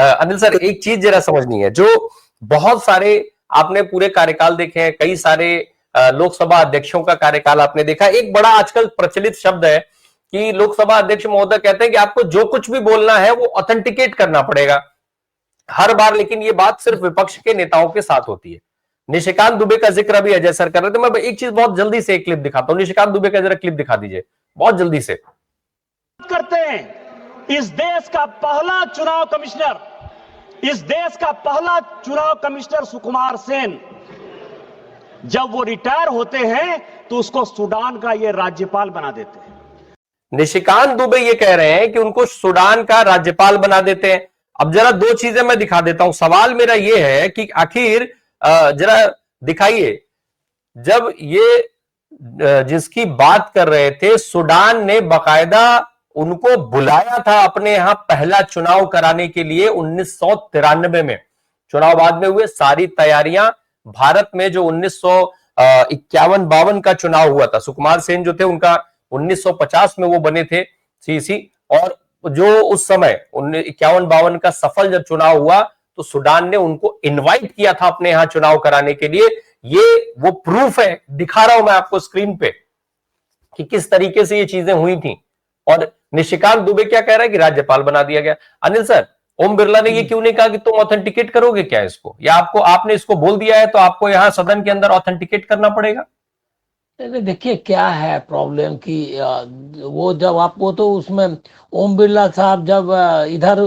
Anil sir, एक चीज जरा समझनी है, जो बहुत सारे आपने पूरे कार्यकाल देखे हैं, कई सारे लोकसभा अध्यक्षों का कार्यकाल आपने देखा। एक बड़ा आजकल प्रचलित शब्द है कि लोकसभा अध्यक्ष महोदय कहते हैं कि आपको जो कुछ भी बोलना है वो ऑथेंटिकेट करना पड़ेगा हर बार, लेकिन ये बात सिर्फ विपक्ष के नेताओं के साथ होती है। निशिकांत दुबे का जिक्र अभी अजय सर कर रहे थे, मैं एक चीज बहुत जल्दी से एक क्लिप दिखाता हूं। निशिकांत दुबे का जरा क्लिप दिखा दीजिए बहुत जल्दी से। करते हैं इस देश का पहला चुनाव कमिश्नर, इस देश का पहला चुनाव कमिश्नर सुकुमार सेन, जब वो रिटायर होते हैं तो उसको सूडान का ये राज्यपाल बना देते हैं। निशिकांत दुबे ये कह रहे हैं कि उनको सूडान का राज्यपाल बना देते हैं। अब जरा दो चीजें मैं दिखा देता हूं। सवाल मेरा ये है कि आखिर जरा दिखाइए, जब ये जिसकी बात कर रहे थे, सूडान ने बाकायदा उनको बुलाया था अपने यहां पहला चुनाव कराने के लिए 1993 में। चुनाव बाद में हुए, सारी तैयारियां भारत में जो 1951-52 का चुनाव हुआ था, सुकुमार सेन जो थे उनका 1950 में वो बने थे सीसी, और जो उस समय 51-52 का सफल जब चुनाव हुआ तो सूडान ने उनको इनवाइट किया था अपने यहां चुनाव कराने के लिए। ये वो प्रूफ है, दिखा रहा हूं मैं आपको स्क्रीन पे कि किस तरीके से ये चीजें हुई थी। और निशिकांत दुबे क्या कह रहा है कि राज्यपाल बना दिया गया। अनिल सर, ओम बिरला ने ये क्यों नहीं कहा कि तुम ऑथेंटिकेट करोगे क्या इसको, या आपको, आपने इसको बोल दिया है तो आपको यहां सदन के अंदर ऑथेंटिकेट करना पड़ेगा? देखिए क्या है प्रॉब्लम कि वो जब आपको तो उसमें ओम बिरला साहब जब इधर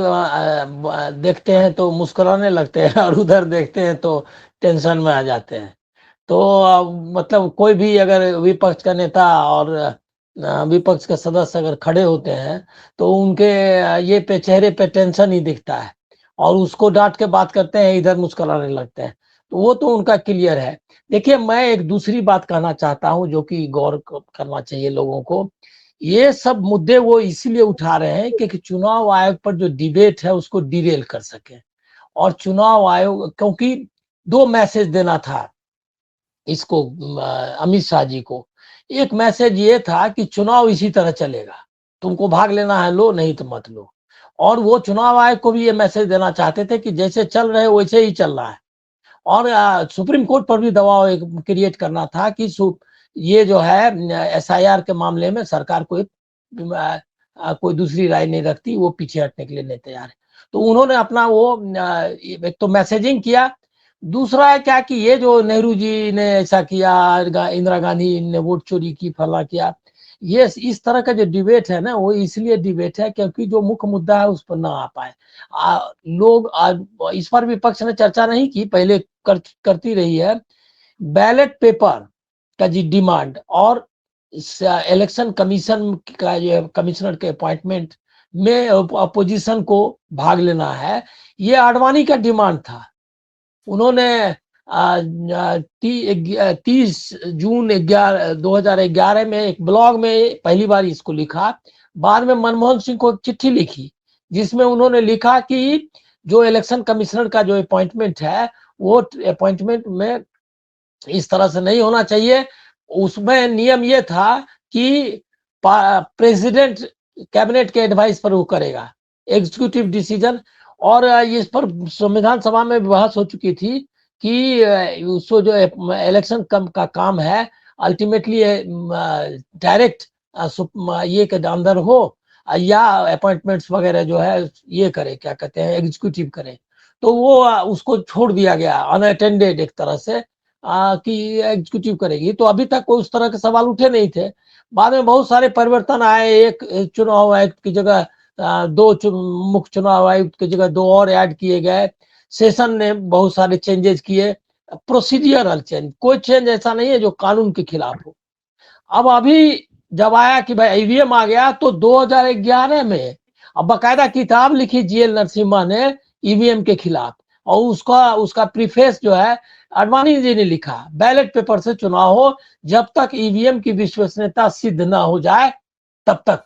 देखते हैं तो मुस्कुराने लगते हैं और उधर देखते हैं तो टेंशन में आ जाते हैं। तो मतलब कोई भी अगर विपक्ष का नेता और विपक्ष के सदस्य अगर खड़े होते हैं तो उनके ये पे चेहरे पे टेंशन ही दिखता है और उसको डांट के बात करते हैं, इधर मुस्कुराने लगते हैं। तो वो तो उनका क्लियर है। देखिए मैं एक दूसरी बात कहना चाहता हूं जो कि गौर करना चाहिए लोगों को। ये सब मुद्दे वो इसीलिए उठा रहे हैं कि चुनाव आयोग पर जो डिबेट है उसको डिरेल कर सके। और चुनाव आयोग, क्योंकि दो मैसेज देना था इसको अमित शाह जी को। एक मैसेज ये था कि चुनाव इसी तरह चलेगा, तुमको भाग लेना है लो, नहीं तो मत लो। और वो चुनाव आयोग को भी ये मैसेज देना चाहते थे कि जैसे चल रहे वैसे ही चल रहा है। और सुप्रीम कोर्ट पर भी दबाव क्रिएट करना था कि ये जो है एसआईआर के मामले में सरकार कोई दूसरी राय नहीं रखती, वो पीछे हटने के लिए नहीं तैयार है। तो उन्होंने अपना वो एक तो मैसेजिंग किया, दूसरा है क्या कि ये जो नेहरू जी ने ऐसा किया, इंदिरा गांधी ने वोट चोरी की, फला किया, ये इस तरह का जो डिबेट है ना वो इसलिए डिबेट है क्योंकि जो मुख्य मुद्दा है उस पर ना आ पाए। लोग इस पर विपक्ष ने चर्चा नहीं की, पहले करती रही है। बैलेट पेपर का जी डिमांड और इलेक्शन कमीशन का जो कमिश्नर के अपॉइंटमेंट में अपोजिशन को भाग लेना है, ये आडवाणी का डिमांड था। उन्होंने 30 जून 2011 में एक ब्लॉग में पहली बार इसको लिखा। बाद में मनमोहन सिंह को एक चिट्ठी लिखी जिसमें उन्होंने लिखा कि जो इलेक्शन कमिश्नर का जो अपॉइंटमेंट है वो अपॉइंटमेंट में इस तरह से नहीं होना चाहिए। उसमें नियम ये था कि प्रेसिडेंट कैबिनेट के एडवाइस पर वो करेगा एग्जीक्यूटिव डिसीजन। और इस पर संविधान सभा में बहस हो चुकी थी कि उसको जो इलेक्शन का काम है अल्टीमेटली डायरेक्ट ये के अंदर हो या अपॉइंटमेंट्स वगैरह जो है ये करे, क्या कहते हैं, एग्जीक्यूटिव करे। तो वो उसको छोड़ दिया गया अनअटेंडेड एक तरह से कि एग्जीक्यूटिव करेगी। तो अभी तक कोई उस तरह के सवाल उठे नहीं थे। बाद में बहुत सारे परिवर्तन आए, एक चुनाव आयुक्त की जगह दो मुख्य चुनाव आयुक्त की जगह दो और ऐड किए गए। सेशन ने बहुत सारे चेंजेस किए, प्रोसीजरल चेंज, कोई चेंज ऐसा नहीं है जो कानून के खिलाफ हो। अब अभी जब आया कि भाई ईवीएम आ गया तो 2011 में अब बाकायदा किताब लिखी जीएल नरसिम्हा ने ईवीएम के खिलाफ, और उसका प्रीफेस जो है आडवाणी जी ने लिखा, बैलेट पेपर से चुनाव हो, जब तक ईवीएम की विश्वसनीयता सिद्ध ना हो जाए तब तक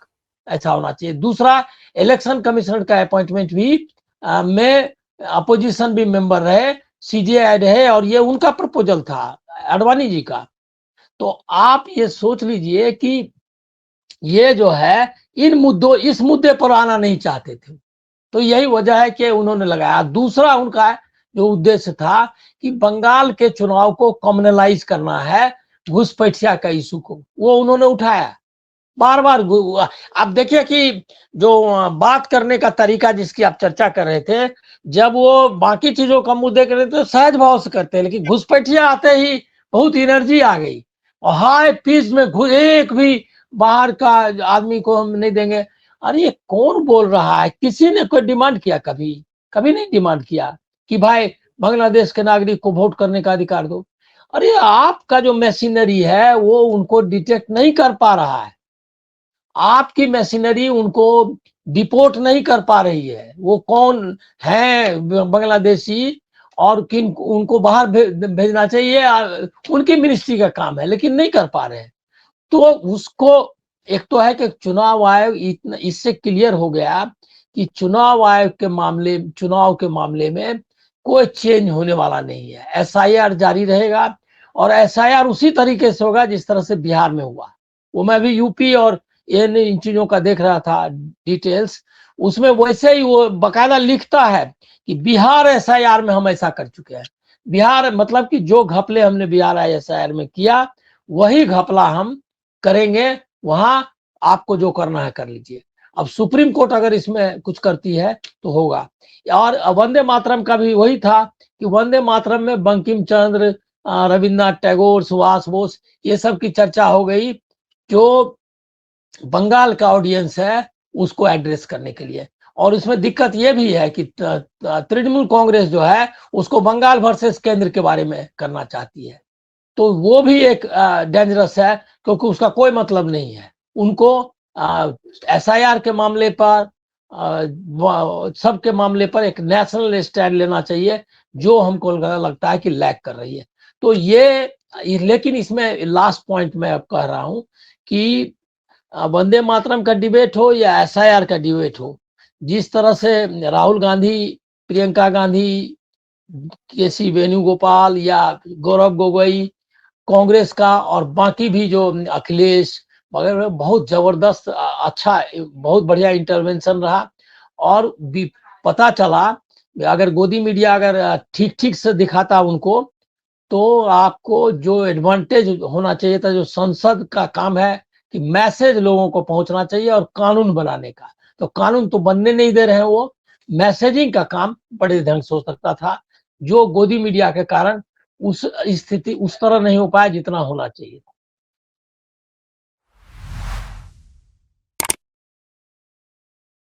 ऐसा होना चाहिए। दूसरा, इलेक्शन कमिश्नर का अपॉइंटमेंट भी में अपोजिशन भी मेंबर रहे, सीजेआई रहे, और ये उनका प्रपोजल था आडवाणी जी का। तो आप ये सोच लीजिए कि ये जो है इस मुद्दे पर आना नहीं चाहते थे। तो यही वजह है कि उन्होंने लगाया। दूसरा उनका जो उद्देश्य था कि बंगाल के चुनाव को कम्युनलाइज करना है, घुसपैठिया का इशू को, वो उन्होंने उठाया बार बार। आप देखिए कि जो बात करने का तरीका जिसकी आप चर्चा कर रहे थे, जब वो बाकी चीजों का मुद्दे कर रहे थे तो सहज भाव से करते हैं, लेकिन घुसपैठिया आते ही बहुत एनर्जी आ गई और हाई पीस में एक भी बाहर का आदमी को हम नहीं देंगे। अरे ये कौन बोल रहा है? किसी ने कोई डिमांड किया? कभी कभी नहीं डिमांड किया कि भाई बांग्लादेश के नागरिक को वोट करने का अधिकार दो। अरे आपका जो मशीनरी है वो उनको डिटेक्ट नहीं कर पा रहा है, आपकी मशीनरी उनको डिपोर्ट नहीं कर पा रही है, वो कौन है बांग्लादेशी और किन उनको बाहर भेजना चाहिए, उनकी मिनिस्ट्री का काम है, लेकिन नहीं कर पा रहे हैं। तो उसको एक तो है कि चुनाव आयोग इतना इससे क्लियर हो गया कि चुनाव आयोग के मामले, चुनाव के मामले में कोई चेंज होने वाला नहीं है। एसआईआर जारी रहेगा और एसआईआर उसी तरीके से होगा जिस तरह से बिहार में हुआ। वो मैं भी यूपी और इन चीजों का देख रहा था डिटेल्स, उसमें वैसे ही वो बकायदा लिखता है कि बिहार एसआईआर में हम ऐसा कर चुके हैं। बिहार मतलब कि जो घपले हमने बिहार एसआईआर में किया वही घपला हम करेंगे, वहां आपको जो करना है कर लीजिए। अब सुप्रीम कोर्ट अगर इसमें कुछ करती है तो होगा। और वंदे मातरम का भी वही था कि वंदे मातरम में बंकिम चंद्र, रविन्द्रनाथ टैगोर, सुभाष बोस, ये सब की चर्चा हो गई, जो बंगाल का ऑडियंस है उसको एड्रेस करने के लिए। और इसमें दिक्कत यह भी है कि तृणमूल कांग्रेस जो है उसको बंगाल वर्सेस केंद्र के बारे में करना चाहती है, तो वो भी एक डेंजरस है, क्योंकि उसका कोई मतलब नहीं है। उनको एसआईआर के मामले पर, सबके मामले पर एक नेशनल स्टैंड लेना चाहिए, जो हमको लगता है कि लैक कर रही है। तो ये लेकिन इसमें लास्ट पॉइंट मैं अब कह रहा हूं कि वंदे मातरम का डिबेट हो या एसआईआर का डिबेट हो, जिस तरह से राहुल गांधी, प्रियंका गांधी, केसी वेणुगोपाल या गौरव गोगोई कांग्रेस का, और बाकी भी जो अखिलेश वगैरह, बहुत जबरदस्त अच्छा बहुत बढ़िया इंटरवेंशन रहा। और भी पता चला अगर गोदी मीडिया अगर ठीक ठीक से दिखाता उनको, तो आपको जो एडवांटेज होना चाहिए था, जो संसद का काम है कि मैसेज लोगों को पहुंचना चाहिए और कानून बनाने का, तो कानून तो बनने नहीं दे रहे हैं, वो मैसेजिंग का काम बड़े ढंग से हो सकता था, जो गोदी मीडिया के कारण उस स्थिति उस तरह नहीं हो पाया जितना होना चाहिए।